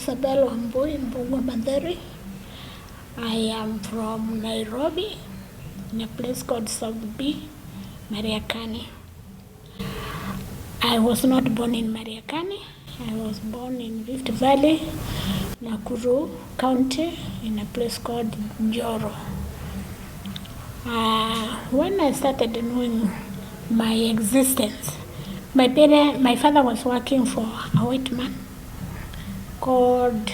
Isabel Mbugua Matheri. I am from Nairobi, in a place called South B, Mariakani. I was not born in Mariakani. I was born in Rift Valley, Nakuru County, in a place called Njoro. When I started knowing my existence, my father was working for a white man called,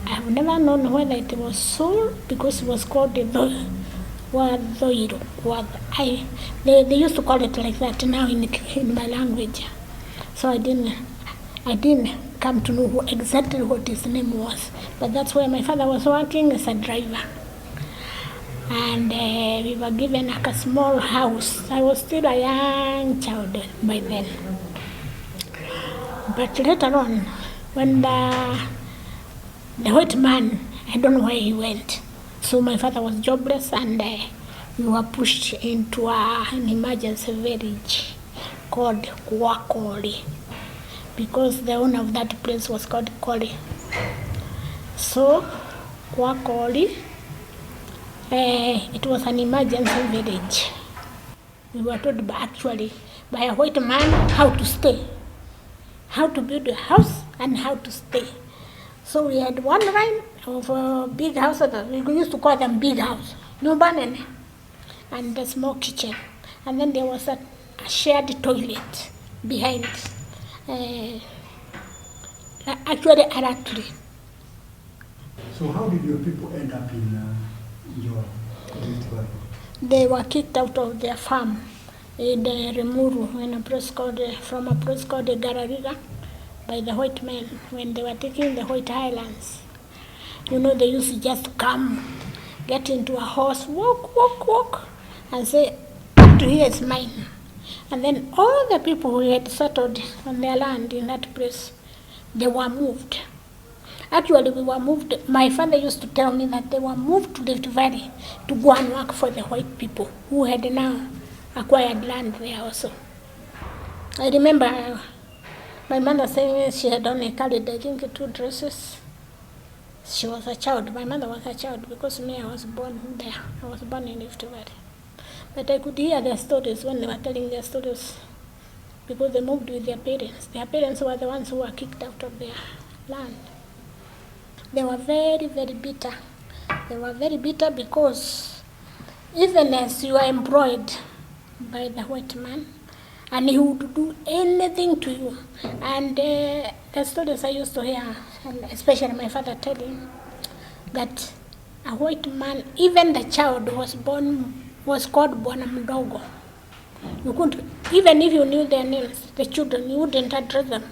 I've never known whether it was Soul, because it was called the Wadhoiro. They used to call it like that now in my language. So I didn't come to know exactly what his name was. But that's where my father was working as a driver. And we were given like a small house. I was still a young child by then. But later on, when the white man, I don't know where he went. So my father was jobless, and we were pushed into an emergency village called Kwakoli, because the owner of that place was called Koli. So Kwakoli, it was an emergency village. We were told actually by a white man how to stay, how to build a house, and how to stay. So we had one line of big houses. We used to call them big house, no banana, and a small kitchen. And then there was a shared toilet behind, actually a latrine. So how did your people end up in your Valley? They were kicked out of their farm in Limuru, from a place called Garariga, by the white men when they were taking the White Highlands. You know, they used to just come, get into a horse, walk, and say, up to here is mine. And then all the people who had settled on their land in that place, they were moved. Actually, we were moved. My father used to tell me that they were moved to Rift Valley to go and work for the white people who had now acquired land there also. I remember my mother saying she had only carried, I think, 2 dresses. She was a child. My mother was a child because me, I was born there. I was born in Rift Valley. But I could hear their stories when they were telling their stories, because they moved with their parents. Their parents were the ones who were kicked out of their land. They were very, very bitter. They were very bitter because even as you are employed by the white man, and he would do anything to you. And the stories I used to hear, especially my father telling, that a white man, even the child was called Bwana Mdogo. You couldn't, even if you knew their names, the children, you wouldn't address them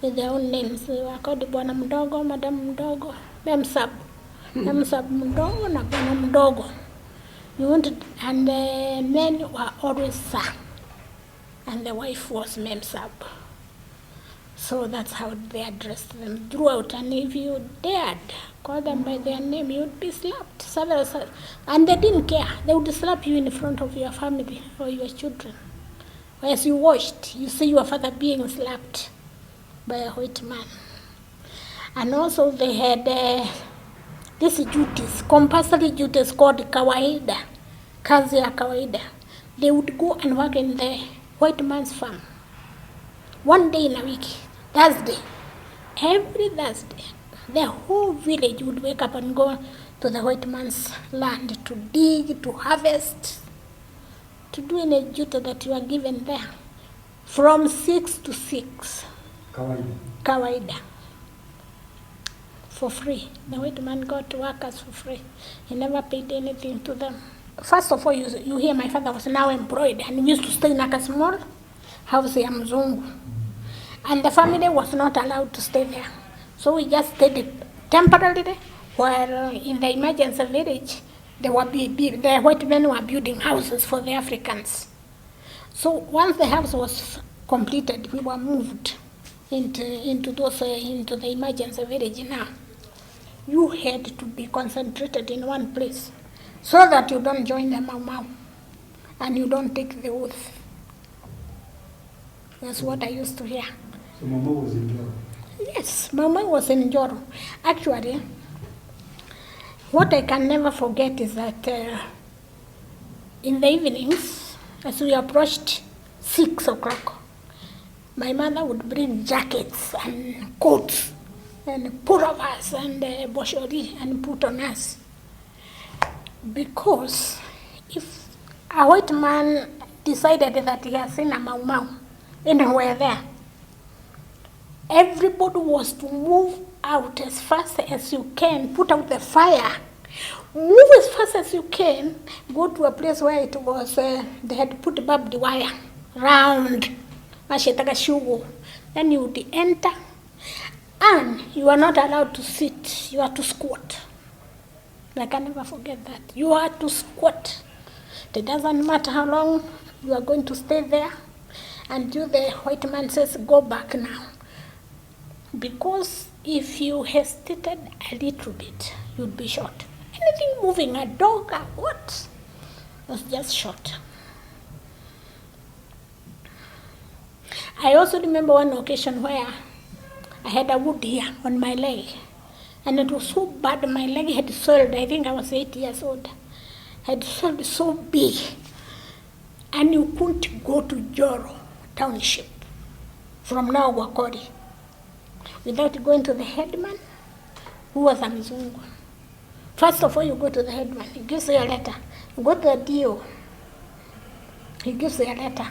with their own names. They were called Bwana Mdogo, Madam Mdogo, Memsab Mdogo, na Bwana Mdogo. You wanted, and the men were always Sir, and the wife was Memsab. So that's how they addressed them throughout. And if you dared call them by their name, you would be slapped. And they didn't care. They would slap you in front of your family or your children. As you watched, you see your father being slapped by a white man. And also they had these duties, compulsory duties called kawaida, kazi ya kawaida. They would go and work in the white man's farm. One day in a week, Thursday, every Thursday, the whole village would wake up and go to the white man's land to dig, to harvest, to do any duty that you are given there, from 6 to 6. Kawaida. For free. The white man got workers for free. He never paid anything to them. First of all, you hear my father was now employed, and he used to stay in a small house ya mzungu. And the family was not allowed to stay there. So we just stayed temporarily, while in the emergency village, the white men were building houses for the Africans. So once the house was completed, we were moved into the emergency village now. You had to be concentrated in one place so that you don't join the Mau Mau and you don't take the oath. That's what I used to hear. So Mama was in Njoro? Yes, Mama was in Njoro. Actually, what I can never forget is that in the evenings, as we approached 6 o'clock, my mother would bring jackets and coats and put on us and boshori and put on us. Because if a white man decided that he has seen a Mau Mau anywhere there, everybody was to move out as fast as you can, put out the fire, move as fast as you can, go to a place where it was, they had put barbed wire round, then you would enter, and you are not allowed to sit, you are to squat. I can never forget that. You are to squat. It doesn't matter how long you are going to stay there until the white man says, go back now. Because if you hesitated a little bit, you'd be shot. Anything moving, a dog, a what, was just shot. I also remember one occasion where I had a wound here on my leg. And it was so bad, my leg had swelled. I think I was 8 years old. Had swelled so big. And you couldn't go to Njoro township from now Wakori without going to the headman, who was a Mzungu. First of all, you go to the headman. He gives you a letter. You go to the DO. He gives you a letter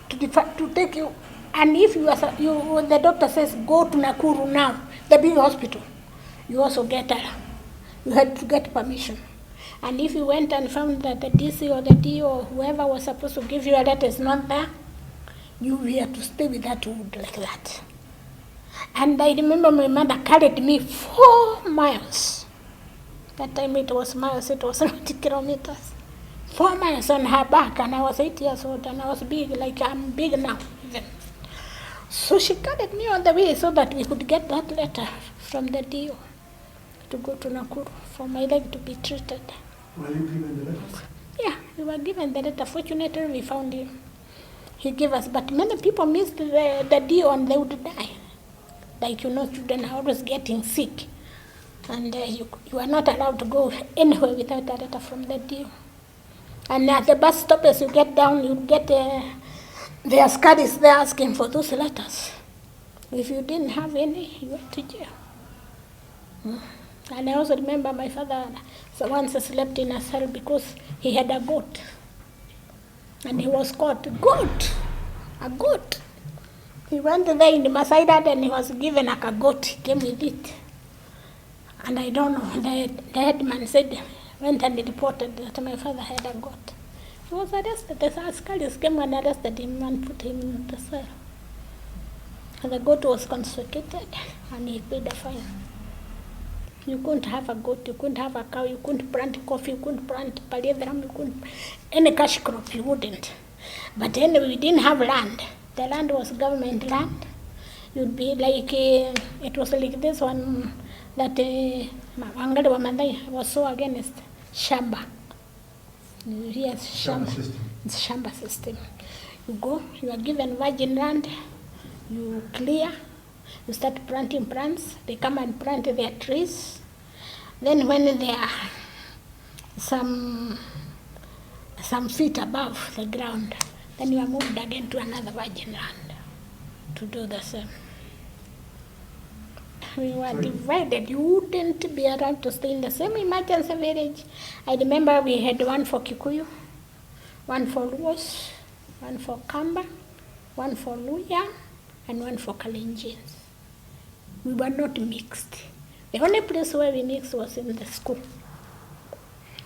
to take you. And if the doctor says, go to Nakuru now, the big hospital, you also you had to get permission. And if you went and found that the DC or the DO or whoever was supposed to give you a letter is not there, you had to stay with that wood like that. And I remember my mother carried me 4 miles. That time it was miles, it was not kilometers. 4 miles on her back, and I was 8 years old, and I was big, like I'm big now. So she carried me on the way so that we could get that letter from the DO to go to Nakuru for my leg to be treated. Were you given the letter? Yeah, we were given the letter. Fortunately, we found him. He gave us, but many people missed the DO and they would die. Like, children are always getting sick. And you are not allowed to go anywhere without a letter from the DO. And at the bus stop, as you get down, you get the askaris there asking for those letters. If you didn't have any, you went to jail. And I also remember my father once slept in a cell because he had a goat. And he was caught. A goat. He went there in the Maasai Dad and he was given like a goat. He came with it. And I don't know, the headman went and reported that my father had a goat. He was arrested. The askaris came and arrested him and put him in the cell. And the goat was confiscated and he paid a fine. You couldn't have a goat, you couldn't have a cow, you couldn't plant coffee, you couldn't plant paliadram, you couldn't, any cash crop you wouldn't. But anyway, we didn't have land. The land was government land. You'd be like, it was like this one that Wangari Wamadai was so against Shamba. Yes, Shamba system. It's Shamba system. You go, you are given virgin land, you clear, you start planting plants, they come and plant their trees. Then when they are some feet above the ground, then you are moved again to another virgin land to do the same. We were divided. You wouldn't be allowed to stay in the same emergency village. I remember we had one for Kikuyu, one for Luos, one for Kamba, one for Luya, and one for Kalenjins. We were not mixed. The only place where we mixed was in the school,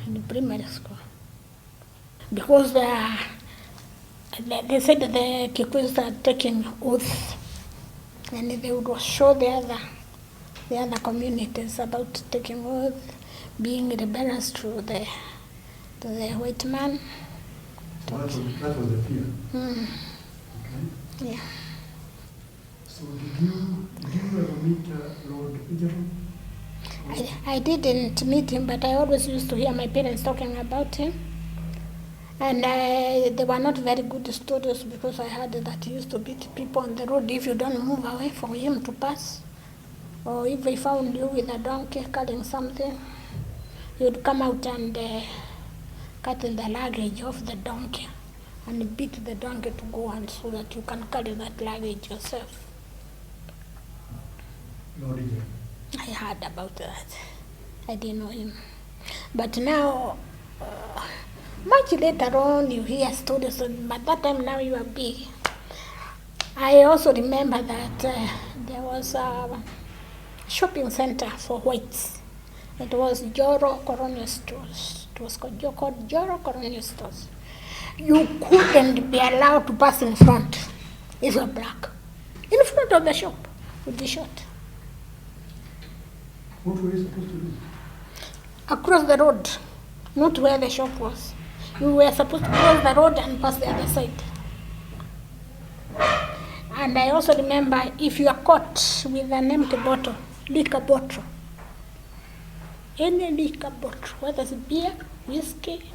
in the primary school. Because they said the Kikuyus are taking oath, and they would show the other communities about taking oath, being rebellious to the white man. So that was the fear. Okay. Yeah. So did you ever meet Lord Egerton? I didn't meet him, but I always used to hear my parents talking about him. And they were not very good stories because I heard that he used to beat people on the road if you don't move away for him to pass. Or if they found you with a donkey carrying something, he would come out and cut the luggage off the donkey and beat the donkey to go on so that you can carry that luggage yourself. Lord Egerton. I heard about that. I didn't know him. But now, much later on, you hear stories, but that time now you are big. I also remember that there was a shopping center for whites. It was Njoro colonial stores. It was called Njoro colonial stores. You couldn't be allowed to pass in front if you're black. In front of the shop would be shot. What were you supposed to do? Across the road, not where the shop was. You were supposed to cross the road and pass the other side. And I also remember if you are caught with an empty bottle, liquor bottle, any liquor bottle, whether it's beer, whiskey,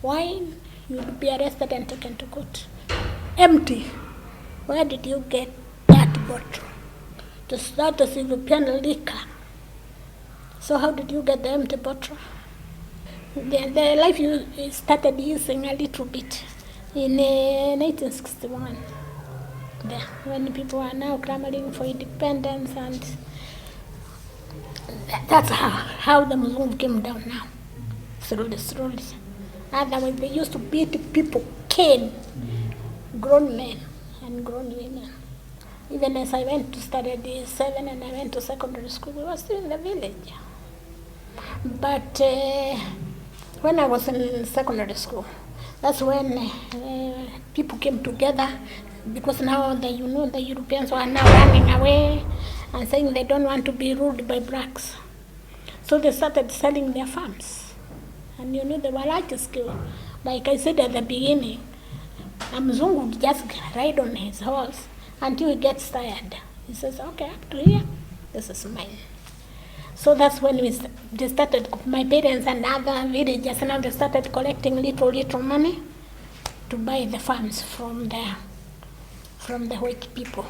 wine, you would be arrested and taken to court. Empty. Where did you get that bottle? That is European liquor. So how did you get the empty bottle? The life you started using a little bit in 1961. There, when people are now clamoring for independence, and that's how the Muslim came down now, slowly. Otherwise, they used to beat people, cane grown men and grown women. Even as I went to study 7 and I went to secondary school, we were still in the village. But when I was in secondary school, that's when people came together, because now the Europeans were now running away and saying they don't want to be ruled by blacks. So they started selling their farms. And they were large scale. Like I said at the beginning, a Mzungu would just ride on his horse until he gets tired. He says, okay, up to here, this is mine. So that's when they started, my parents and other villagers, now they started collecting little money to buy the farms from the white people.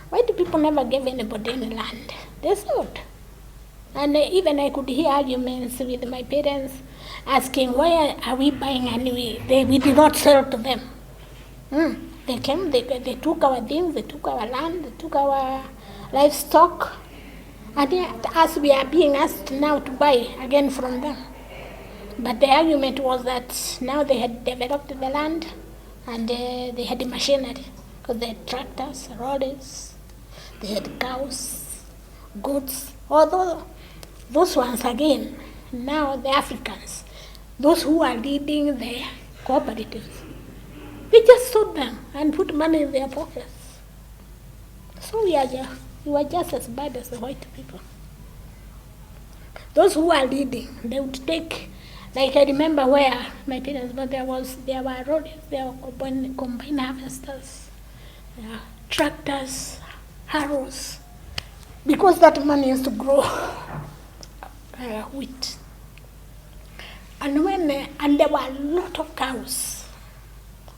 White people never gave anybody any land. They sold. And even I could hear arguments with my parents asking, why are we buying anyway? We did not sell to them. They came, they took our things, they took our land, they took our livestock. And yet, as we are being asked now to buy again from them. But the argument was that now they had developed the land and they had machinery, because they had tractors, lorries, they had cows, goats, all those ones again. Now the Africans, those who are leading the cooperatives, they just sold them and put money in their pockets. So we were just as bad as the white people. Those who are leading, they would take, like I remember where my parents, but there were lorries, there were combine harvesters, tractors, harrows, because that money used to grow wheat. And there were a lot of cows.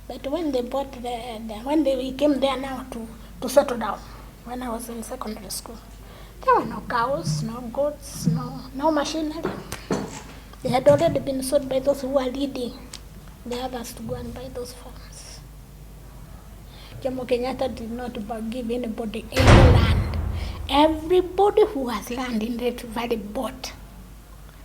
But when they bought when we came there now to settle down, when I was in secondary school, there were no cows, no goats, no machinery. They had already been sold by those who were leading the others to go and buy those farms. Jomo Kenyatta did not give anybody any land. Everybody who has land in Rift Valley bought.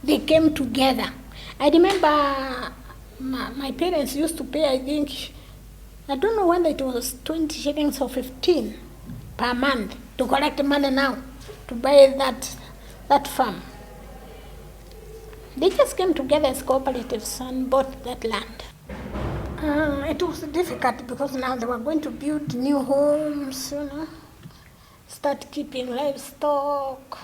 They came together. I remember my parents used to pay, I don't know whether it was 20 shillings or 15 per month to collect money now to buy that farm. They just came together as cooperatives and bought that land. It was difficult because now they were going to build new homes, start keeping livestock,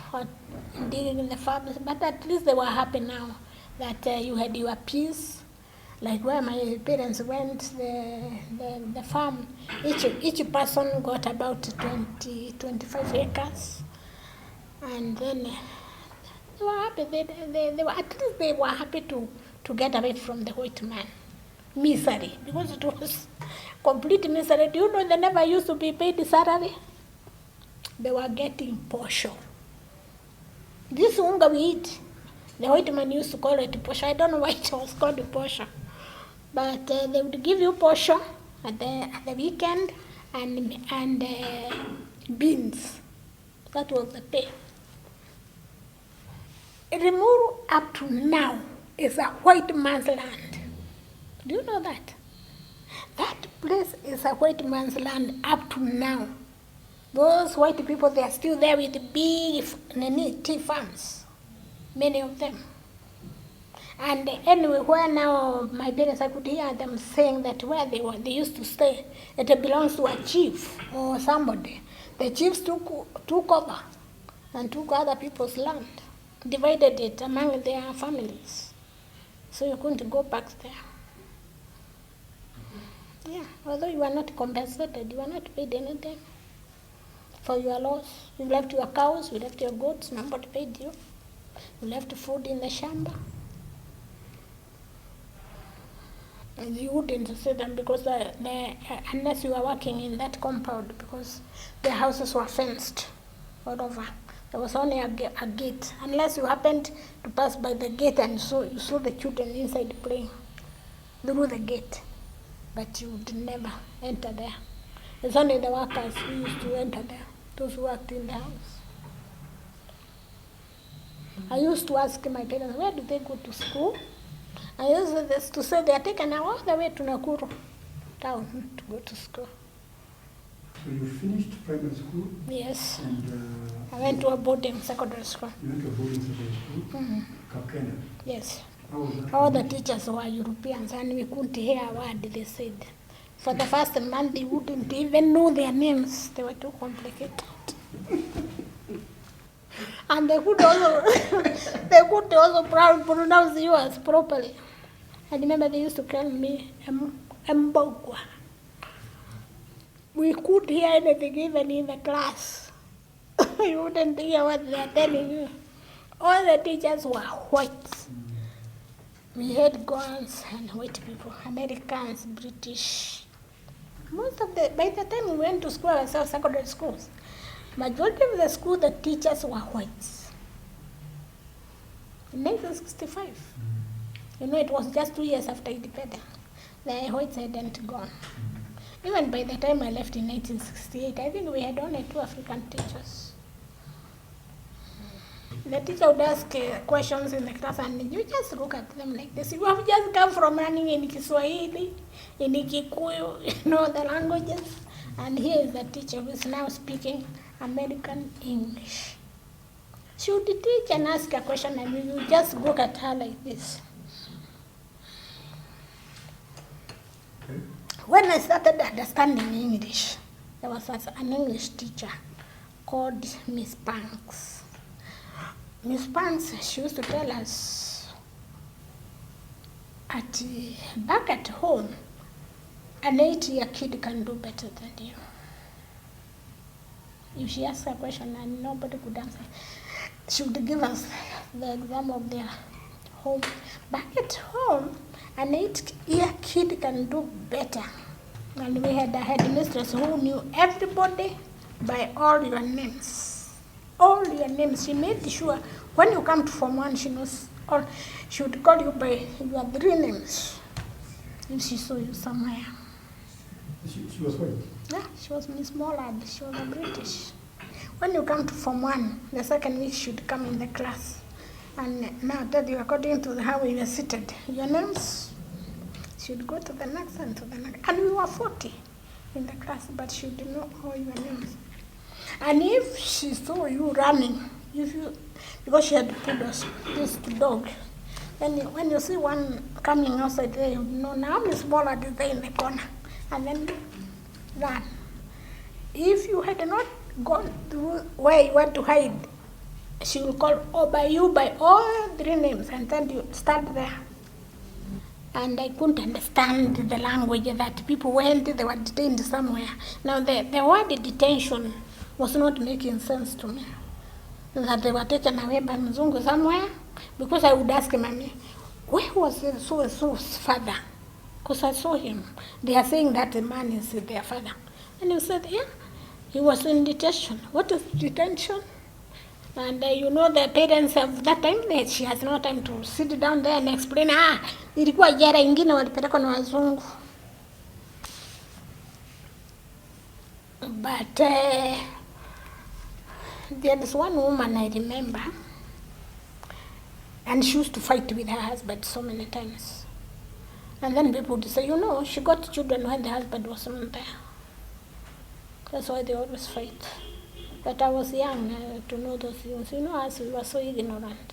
digging in the farms, but at least they were happy now that you had your peace. Like where my parents went, the farm, each person got about 25 acres. And then they were happy. They were, at least they were happy to get away from the white man. misery, because it was complete misery. Do you know they never used to be paid salary? They were getting posho. This unga we eat, the white man used to call it posho. I don't know why it was called posho. But they would give you posho at the weekend and beans. That was the pay. Limuru up to now is a white man's land. Do you know that? That place is a white man's land up to now. Those white people, they are still there with big tea farms, many of them. And anyway, where now my parents, I could hear them saying that where they used to stay, it belongs to a chief or somebody. The chiefs took over and took other people's land, divided it among their families. So you couldn't go back there. Yeah, although you were not compensated, you were not paid anything for your loss. You left your cows, you left your goats, nobody paid you. You left food in the shamba. And you wouldn't see them because unless you were working in that compound, because the houses were fenced all over. There was only a gate. Unless you happened to pass by the gate and you saw the children inside playing through the gate. But you would never enter there. It's only the workers who used to enter there, those who worked in the house. I used to ask my parents, where do they go to school? I used to say they are taken all the way to Nakuru town to go to school. So you finished primary school? Yes. And I went to a boarding secondary school. You went to a boarding secondary school? Mm-hmm. Kakenda? Yes. How was that? All the teachers were Europeans and we couldn't hear a word they said. For the first month they wouldn't even know their names. They were too complicated. And they could also pronounce yours properly. I remember they used to call me Mbugua. We couldn't hear anything even in the class. You wouldn't hear what they are telling you. All the teachers were white. We had guns and white people, Americans, British. By the time we went to school ourselves, secondary schools, majority of the school, the teachers were whites. In 1965, it was just 2 years after independence. The whites hadn't gone. Even by the time I left in 1968, I think we had only 2 African teachers. The teacher would ask questions in the class and you just look at them like this. You have just come from learning in Kiswahili, in Kikuyu, the languages. And here is the teacher who is now speaking American English. She would teach and ask a question and you just look at her like this. Okay. When I started understanding English, there was an English teacher called Miss Banks. Miss Banks, she used to tell us back at home, an 8-year kid can do better than you. If she asks a question and nobody could answer, she would give us the exam of their home. Back at home, an 8-year kid can do better. And we had a headmistress who knew everybody by all your names. All your names. She made sure when you come to Form 1, she knows, or she would call you by your 3 names if she saw you somewhere. She was white? Yeah, she was Miss Mollard. She was a British. When you come to Form 1, the second week she would come in the class and now tell you according to how we were seated, your names. She would go to the next and to the next. And we were 40 in the class, but she would know all your names. And if she saw you running, because she had put this dog, when you see one coming outside there, you know now Miss Mollard is there in the corner, and then run. If you had not gone to where you want to hide, she will call you by all 3 names and tell you, stand there. And I couldn't understand the language that people went, they were detained somewhere. Now the word detention was not making sense to me. That they were taken away by Mzungu somewhere, because I would ask Mommy, where was so-and-so's father because I saw him. They are saying that the man is their father. And he said, yeah, he was in detention. What is detention? And the parents of that time, she has no time to sit down there and explain, ilikuwa jera ingine walipelekwa na wazungu. But there is one woman I remember, and she used to fight with her husband so many times. And then people would say, she got children when the husband wasn't there. That's why they always fight. But I was young to know those things. As we were so ignorant.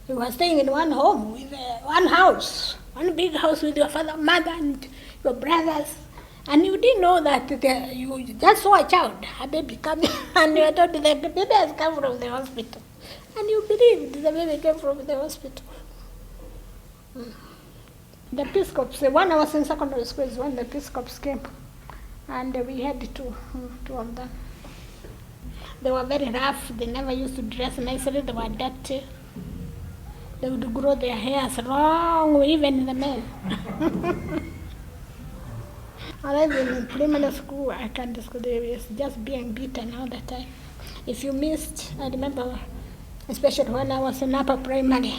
You were staying in one home, with one house, one big house with your father, mother, and your brothers. And you didn't know that you just saw a child, a baby coming, and you were told the baby has come from the hospital. And you believed the baby came from the hospital. The Peace Corps, when I was in secondary school is when the Peace Corps came. And we had two of them. They were very rough. They never used to dress nicely. They were dirty. They would grow their hairs long, even the men. And even in primary school, I can describe it as just being beaten all the time. If you missed, I remember, especially when I was in upper primary,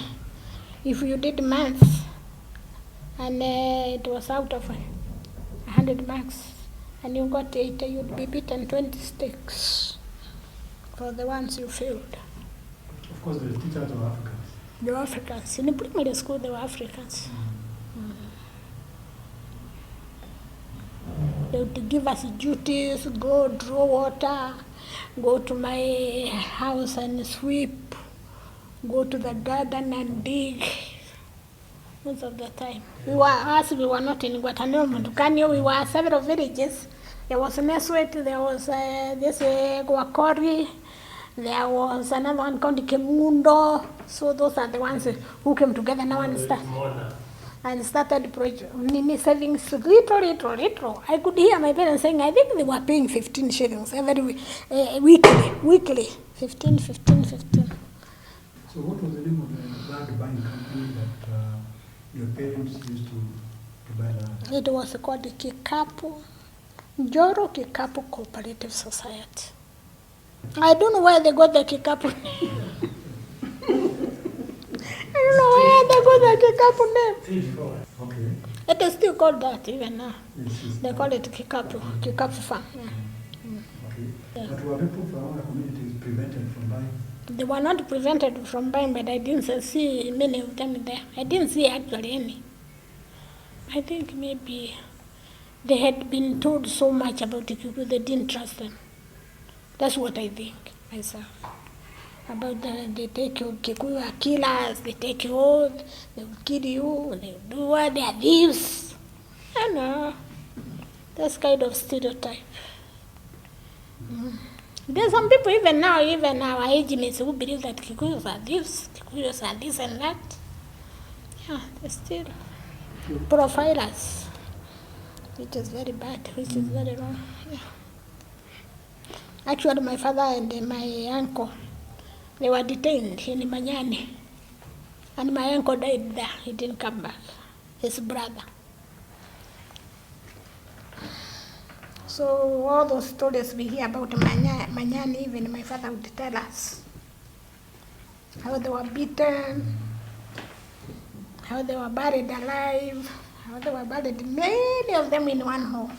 if you did maths, and it was out of 100 marks, and you got 80, you'd be beaten 20 sticks for the ones you failed. Of course, the teachers were Africans. They were Africans. In the primary school, they were Africans. They would give us duties, go draw water, go to my house and sweep, go to the garden and dig. Most of the time. We were not in Guatanamo, we were several villages. There was Neswet, there was this Guacori, there was another one called Kemundo. So those are the ones who came together now and started savings little. I could hear my parents saying, I think they were paying 15 shillings every weekly. 15. So what was the name of the land buying company that your parents used to buy land? It was called Njoro Kikapu Cooperative Society. I don't know where they got the Kikapu name. I don't know where they got the Kikapu name. Okay. It is still called that even now. Yes, they call it Kikapu farm. Yeah. Okay. Yeah. But were people from other communities prevented from buying? They were not prevented from buying, but I didn't see many of them there. I didn't see actually any. I think maybe they had been told so much about the Kikuyu, they didn't trust them. That's what I think myself. About they take you, Kikuyu are killers, they take you old, they will kill you, they will do what, they are thieves. I know. That's kind of stereotype. There's some people even now, even our age mates who believe that Kikuyus are thieves, Kikuyus are this and that. Yeah, they still profile us, which is very bad, which is very wrong. Yeah. Actually, my father and my uncle, they were detained in Manyani. And my uncle died there. He didn't come back. His brother. So all those stories we hear about Manyani, even my father would tell us how they were beaten, how they were buried alive, how they were buried, many of them in one hole.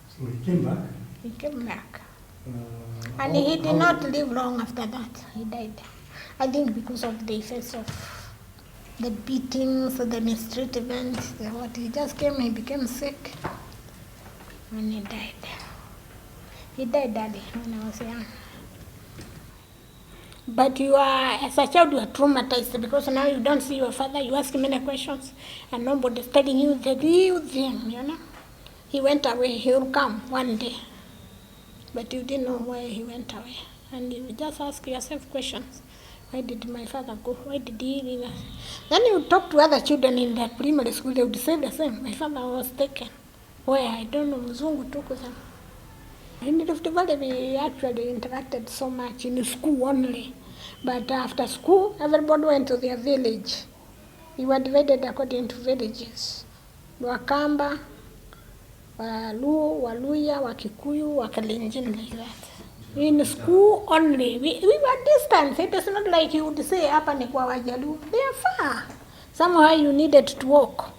So he came back? He came back. And he did not live long after that. He died. I think because of the effects of the beatings, the mistreatment, he just came, he became sick, and he died. He died early when I was young. But you are, as a child, you are traumatized because now you don't see your father, you ask many questions, and nobody's telling you the real thing, He went away, he will come one day. But you didn't know why he went away. And you just ask yourself questions. Why did my father go? Why did he leave us? Then you talk to other children in the primary school, they would say the same. My father was taken. Where? I don't know. Mzungu took them. In Rift Valley, we actually interacted so much in school only. But after school, everybody went to their village. We were divided according to villages. Wakamba, Waluo, Waluya, Wakikuyu, Wakalenjin, like that. In school only. We were distant. It is not like you would say, hapa ni kwa Wajaluo. They are far. Somewhere you needed to walk.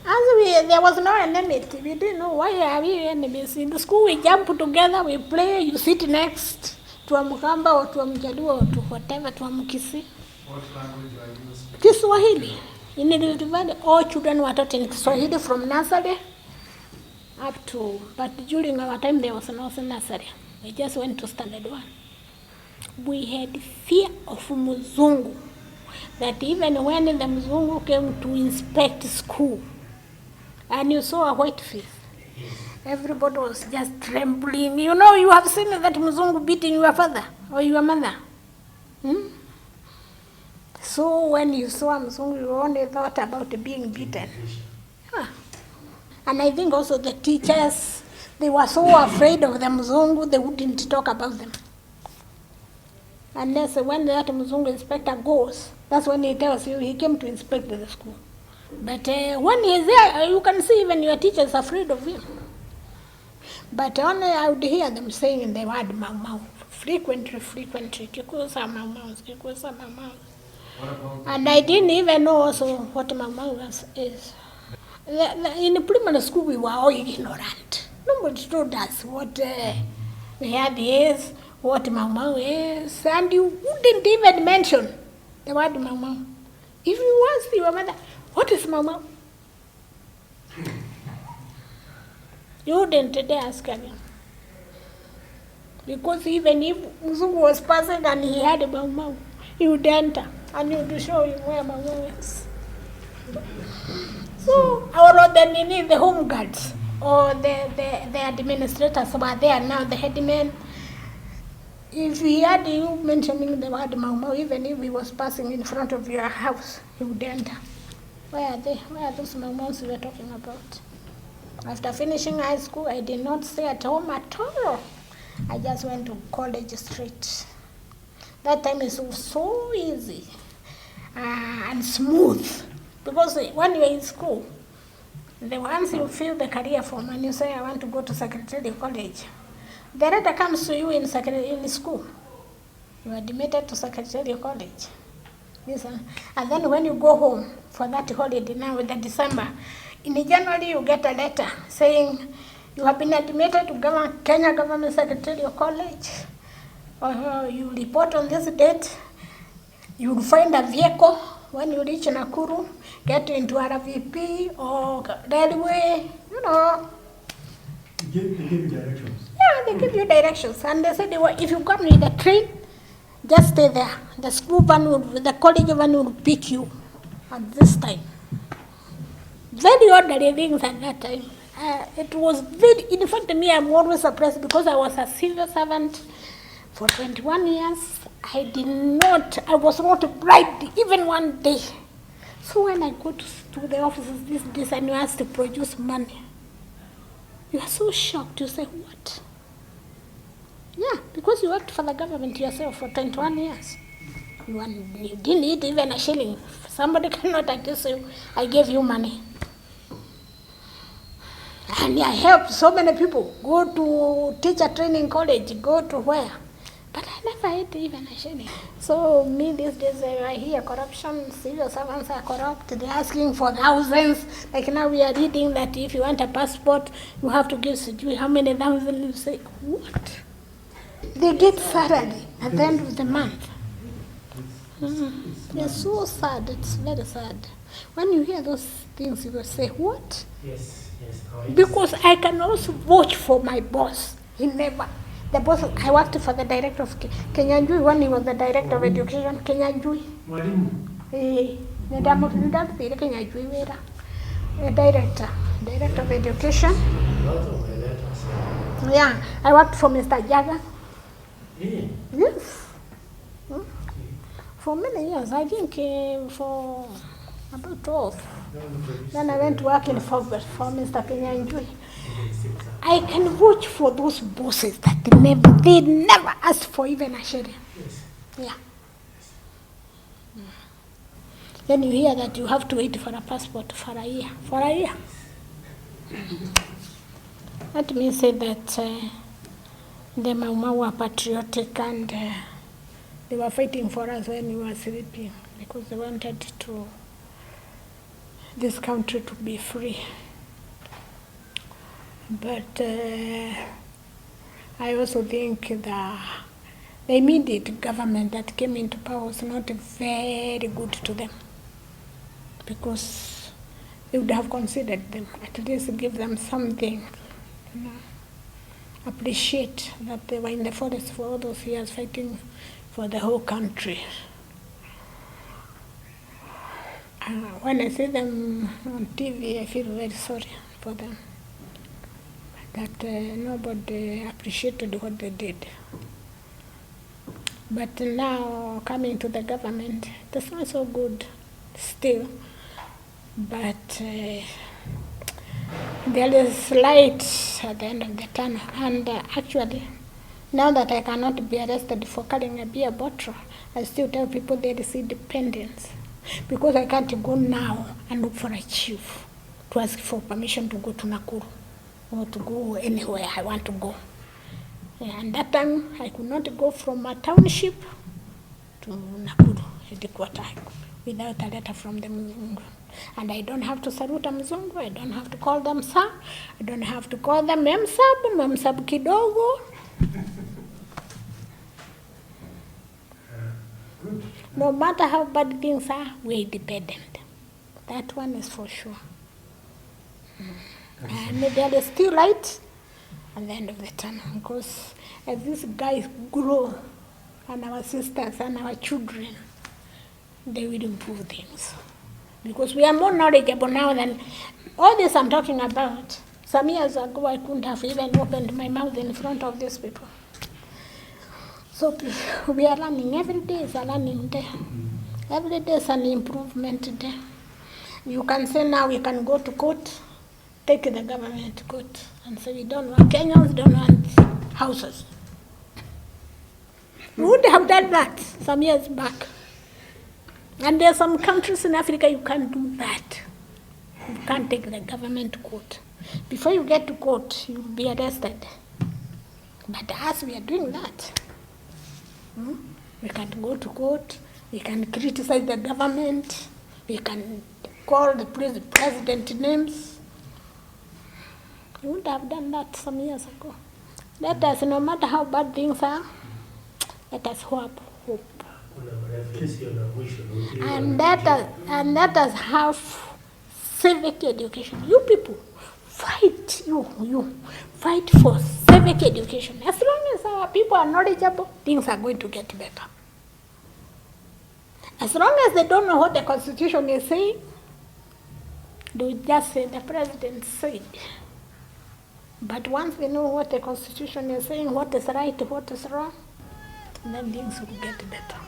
There was no enmity. We didn't know why are we enemies. In the school we jump together, we play, you sit next to a Mkamba or to a Mjaluo or to whatever, to a Mkisi. What language are you speaking? Kiswahili. In the Valley, all children were taught in Kiswahili from nursery up to, but during our time there was no nursery. We just went to standard 1. We had fear of Mzungu. That even when the Mzungu came to inspect school, and you saw a white face, everybody was just trembling. You know, you have seen that Mzungu beating your father or your mother. So when you saw Mzungu, you only thought about being beaten. Yeah. And I think also the teachers, they were so afraid of the Mzungu, they wouldn't talk about them. Unless when that Mzungu inspector goes, that's when he tells you he came to inspect the school. But when he's there, you can see even your teachers afraid of him. But only I would hear them saying the word mau mau. Frequently. Kikuyus are mau maus, Kikuyus are mau maus. And I didn't even know also what mau mau is. In the primary school we were all ignorant. Nobody told us what we had is, what mau mau is, and you wouldn't even mention the word mau mau. If you asked your mother, what is mau mau? You wouldn't dare ask her. Because even if Mzungu was passing and he had a mau mau, he would enter and he would show you where mau mau is. So, the home guards or the administrators were there now, the headmen. If he had you mentioning the word mau mau, even if he was passing in front of your house, he would enter. Where are they? Where are those mau maus we were talking about? After finishing high school, I did not stay at home at all. I just went to college straight. That time it was so easy and smooth. Because when you're in school, once you fill the career form and you say, I want to go to secretarial college, the letter comes to you in school. You are admitted to secretarial college. And then when you go home for that holiday now with the December, in January you get a letter saying you have been admitted to Kenya Government Secretarial College, or you report on this date, you will find a vehicle when you reach Nakuru, get into RVP or railway, you know. They give you directions. Yeah, they give you directions. And they said, if you come with a train, just stay there. The school van the college van will pick you at this time. Very ordinary things at that time. It was in fact, me, I'm always surprised because I was a civil servant for 21 years. I was not bribed even one day. So when I go to the offices this and you ask to produce money, you are so shocked. You say, what? Yeah, because you worked for the government yourself for 21 years. You didn't eat even a shilling. Somebody cannot accuse you, I gave you money. And I helped so many people go to teacher training college, go to where. But I never ate even a shilling. So me these days, I hear corruption, civil servants are corrupt, they're asking for thousands. Like now we are reading that if you want a passport, you have to give how many thousands. You say, what? They get salary at the end of the month. It's so sad, it's very sad. When you hear those things, you will say, what? Yes. Because I can also vouch for my boss. He never. The boss, I worked for the director of Kenyanjui when he was the director of education. Kenyanjui. Director of education. Yeah, I worked for Mr. Jaga. Yes. For many years, I think for about 12. Then I went to work in for Mr. Kenyanjui. I can vouch for those bosses that they never asked for even a shilling. Yeah. Then you hear that you have to wait for a passport for a year. For a year. Let me say that the Mau were patriotic and they were fighting for us when we were sleeping because they wanted this country to be free. But I also think the immediate government that came into power was not very good to them, because they would have considered them, at least give them something, appreciate that they were in the forest for all those years fighting for the whole country. When I see them on TV, I feel very sorry for them, that nobody appreciated what they did. But now, coming to the government, it's not so good still, but there is light at the end of the tunnel. And actually, now that I cannot be arrested for carrying a beer bottle, I still tell people there is independence, because I can't go now and look for a chief to ask for permission to go to Nakuru or to go anywhere I want to go. And that time, I could not go from a township to Nakuru headquarters without a letter from the Mzungu. And I don't have to salute a Mzungu, I don't have to call them sir, I don't have to call them memsab kidogo. No matter how bad things are, we're independent. That one is for sure. And there is still light at the end of the tunnel, because as these guys grow, and our sisters and our children, they will improve things. Because we are more knowledgeable now than all this I'm talking about. Some years ago, I couldn't have even opened my mouth in front of these people. So we are learning. Every day is a learning day. Every day is an improvement day. You can say now we can go to court, take the government to court, and say we don't want, Kenyans don't want houses. We would have done that some years back. And there are some countries in Africa you can't do that. You can't take the government to court. Before you get to court, you'll be arrested. But as we are doing that, we can go to court, we can criticize the government, we can call the president names. We would have done that some years ago. Let us, no matter how bad things are, let us hope. And let us have civic education. You people, fight. You fight for civic education. As long as our people are knowledgeable, things are going to get better. As long as they don't know what the Constitution is saying, they will just say the president said. But once they know what the Constitution is saying, what is right, what is wrong, then things will get better.